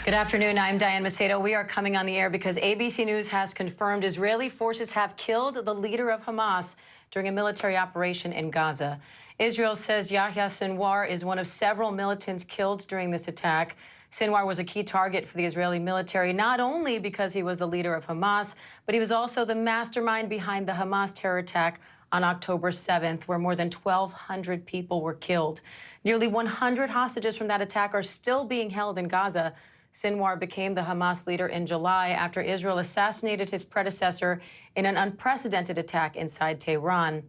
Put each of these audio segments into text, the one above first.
Good afternoon. I'm Diane Macedo. We are coming on the air because ABC News has confirmed Israeli forces have killed the leader of Hamas during a military operation in Gaza. Israel says Yahya Sinwar is one of several militants killed during this attack. Sinwar was a key target for the Israeli military, not only because he was the leader of Hamas, but he was also the mastermind behind the Hamas terror attack on October 7th, where more than 1,200 people were killed. Nearly 100 hostages from that attack are still being held in Gaza. Sinwar became the Hamas leader in July after Israel assassinated his predecessor in an unprecedented attack inside Tehran.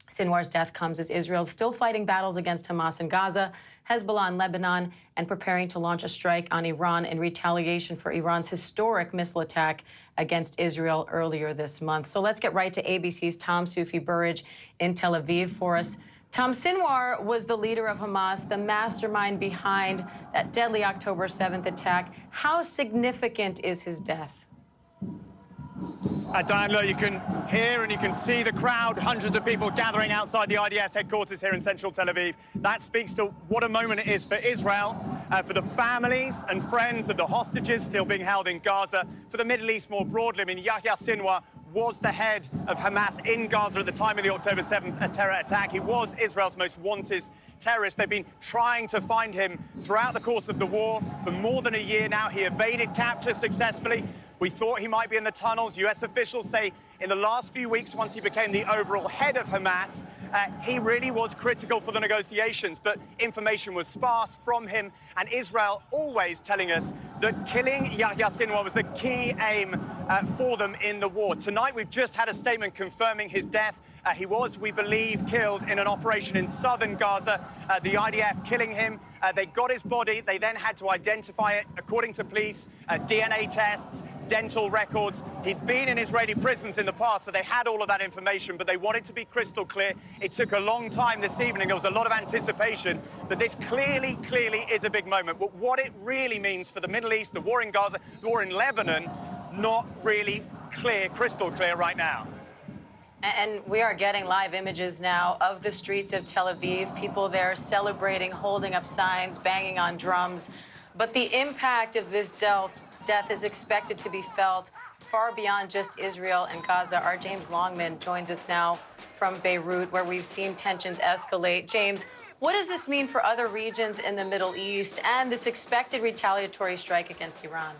Sinwar's death comes as Israel is still fighting battles against Hamas in Gaza, Hezbollah in Lebanon, and preparing to launch a strike on Iran in retaliation for Iran's historic missile attack against Israel earlier this month. So let's get right to ABC's Tom Sufi-Burridge in Tel Aviv for us. Tom, Sinwar was the leader of Hamas, the mastermind behind that deadly October 7th attack. How significant is his death? Diane, look, you can hear and you can see the crowd, hundreds of people gathering outside the IDF headquarters here in central Tel Aviv. That speaks to what a moment it is for Israel, for the families and friends of the hostages still being held in Gaza, for the Middle East more broadly. I mean, Yahya Sinwar was the head of Hamas in Gaza at the time of the October 7th terror attack. He was Israel's most wanted terrorist. They've been trying to find him throughout the course of the war for more than a year now. He evaded capture successfully. We thought he might be in the tunnels. U.S. officials say in the last few weeks, once he became the overall head of Hamas, he really was critical for the negotiations, but information was sparse from him, and Israel always telling us that killing Yahya Sinwar was the key aim for them in the war. Tonight, we've just had a statement confirming his death. He was, we believe, killed in an operation in southern Gaza. The IDF killing him. They got his body. They then had to identify it, according to police, DNA tests, dental records. He'd been in Israeli prisons in the past, so they had all of that information, but they wanted to be crystal clear. It took a long time this evening. There was a lot of anticipation, but this clearly is a big moment. But what it really means for the Middle East, the war in Gaza, the war in Lebanon, not really clear, crystal clear right now. And we are getting live images now of the streets of Tel Aviv, people there celebrating, holding up signs, banging on drums. But the impact of this death is expected to be felt far beyond just Israel and Gaza. Our James Longman joins us now from Beirut, where we've seen tensions escalate. James, what does this mean for other regions in the Middle East and this expected retaliatory strike against Iran?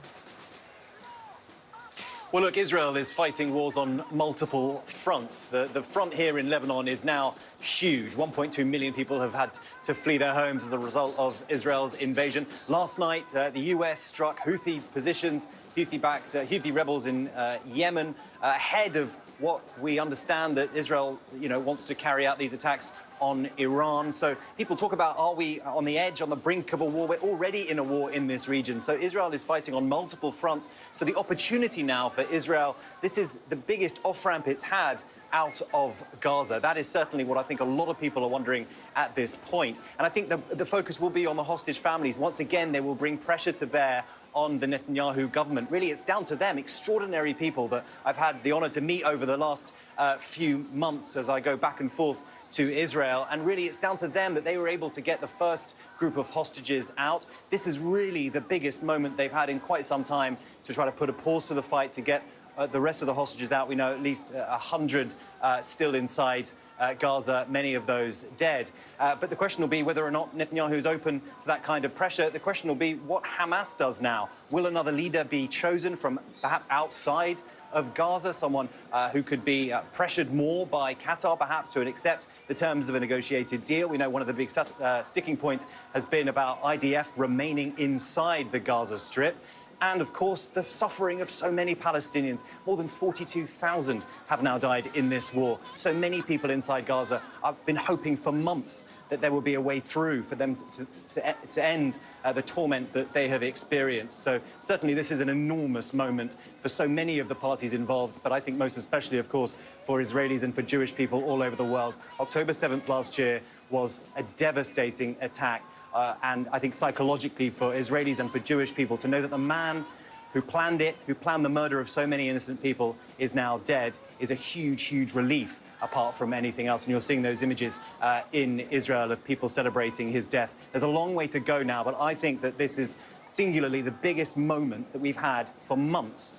Well, look, Israel is fighting wars on multiple fronts. The front here in Lebanon is now huge. 1.2 million people have had to flee their homes as a result of Israel's invasion. Last night, the U.S. struck Houthi positions, Houthi rebels in Yemen, ahead of what we understand that Israel, wants to carry out these attacks on Iran. So people talk about, are we on the edge, on the brink of a war? We're already in a war in this region. So Israel is fighting on multiple fronts. So the opportunity now for Israel, this is the biggest off-ramp it's had out of Gaza. That is certainly what I think a lot of people are wondering at this point. And I think the focus will be on the hostage families. Once again, they will bring pressure to bear on the Netanyahu government. Really, it's down to them, extraordinary people that I've had the honor to meet over the last few months as I go back and forth to Israel. And really, it's down to them that they were able to get the first group of hostages out. This is really the biggest moment they've had in quite some time to try to put a pause to the fight to get the rest of the hostages out. We know at least 100 still inside Gaza, many of those dead. But the question will be whether or not Netanyahu is open to that kind of pressure. The question will be what Hamas does now. Will another leader be chosen from perhaps outside of Gaza, someone who could be pressured more by Qatar, perhaps, to accept the terms of a negotiated deal? We know one of the big sticking points has been about IDF remaining inside the Gaza Strip. And, of course, the suffering of so many Palestinians. More than 42,000 have now died in this war. So many people inside Gaza have been hoping for months that there will be a way through for them to end the torment that they have experienced. So certainly this is an enormous moment for so many of the parties involved, but I think most especially, of course, for Israelis and for Jewish people all over the world. October 7th last year was a devastating attack. And I think psychologically for Israelis and for Jewish people to know that the man who planned it, who planned the murder of so many innocent people, is now dead, is a huge, huge relief apart from anything else. And you're seeing those images in Israel of people celebrating his death. There's a long way to go now, but I think that this is singularly the biggest moment that we've had for months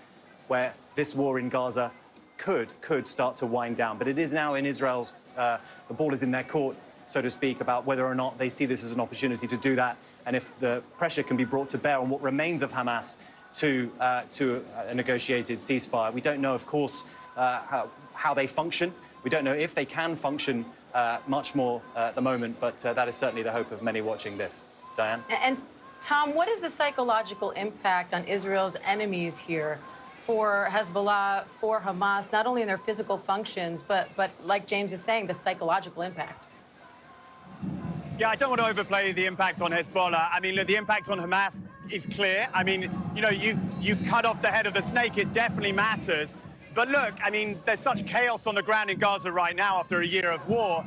where this war in Gaza could start to wind down. But it is now in Israel's, the ball is in their court, so to speak, about whether or not they see this as an opportunity to do that, and if the pressure can be brought to bear on what remains of Hamas to a negotiated ceasefire. We don't know, of course, how they function. We don't know if they can function much more at the moment, but that is certainly the hope of many watching this. Diane? And Tom, what is the psychological impact on Israel's enemies here for Hezbollah, for Hamas, not only in their physical functions, but like James is saying, the psychological impact? Yeah, I don't want to overplay the impact on Hezbollah. I mean, look, the impact on Hamas is clear. I mean, you know, you cut off the head of the snake, it definitely matters. But look, I mean, there's such chaos on the ground in Gaza right now after a year of war.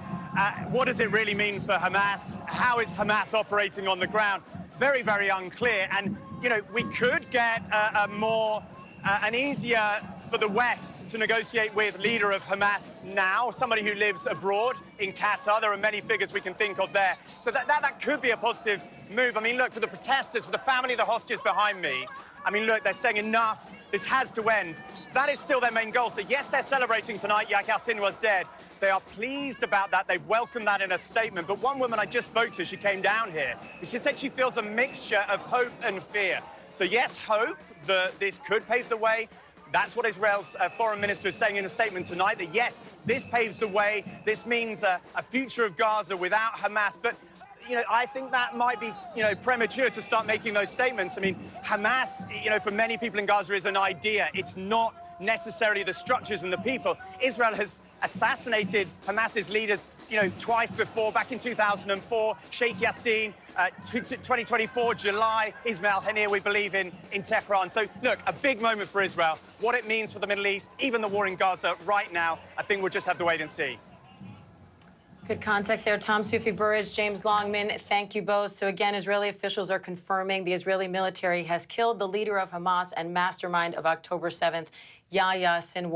What does it really mean for Hamas? How is Hamas operating on the ground? Very, very unclear. And, you know, we could get an easier for the West to negotiate with leader of Hamas now, somebody who lives abroad in Qatar. There are many figures we can think of there. So that could be a positive move. I mean, look, for the protesters, for the family of the hostages behind me, I mean, look, they're saying enough. This has to end. That is still their main goal. So, yes, they're celebrating tonight. Yahya Sinwar's dead. They are pleased about that. They've welcomed that in a statement. But one woman I just spoke to, she came down here, and she said she feels a mixture of hope and fear. So, yes, hope that this could pave the way. That's what Israel's foreign minister is saying in a statement tonight, that, yes, this paves the way. This means a future of Gaza without Hamas. But you know, I think that might be, you know, premature to start making those statements. I mean, Hamas, you know, for many people in Gaza is an idea. It's not necessarily the structures and the people. Israel has assassinated Hamas's leaders, you know, twice before, back in 2004, Sheikh Yassin, 2024, July, Ismail Haniyeh, we believe, in Tehran. So, look, a big moment for Israel. What it means for the Middle East, even the war in Gaza right now, I think we'll just have to wait and see. Good context there. Tom Sufi-Burridge, James Longman, thank you both. So again, Israeli officials are confirming the Israeli military has killed the leader of Hamas and mastermind of October 7th, Yahya Sinwar.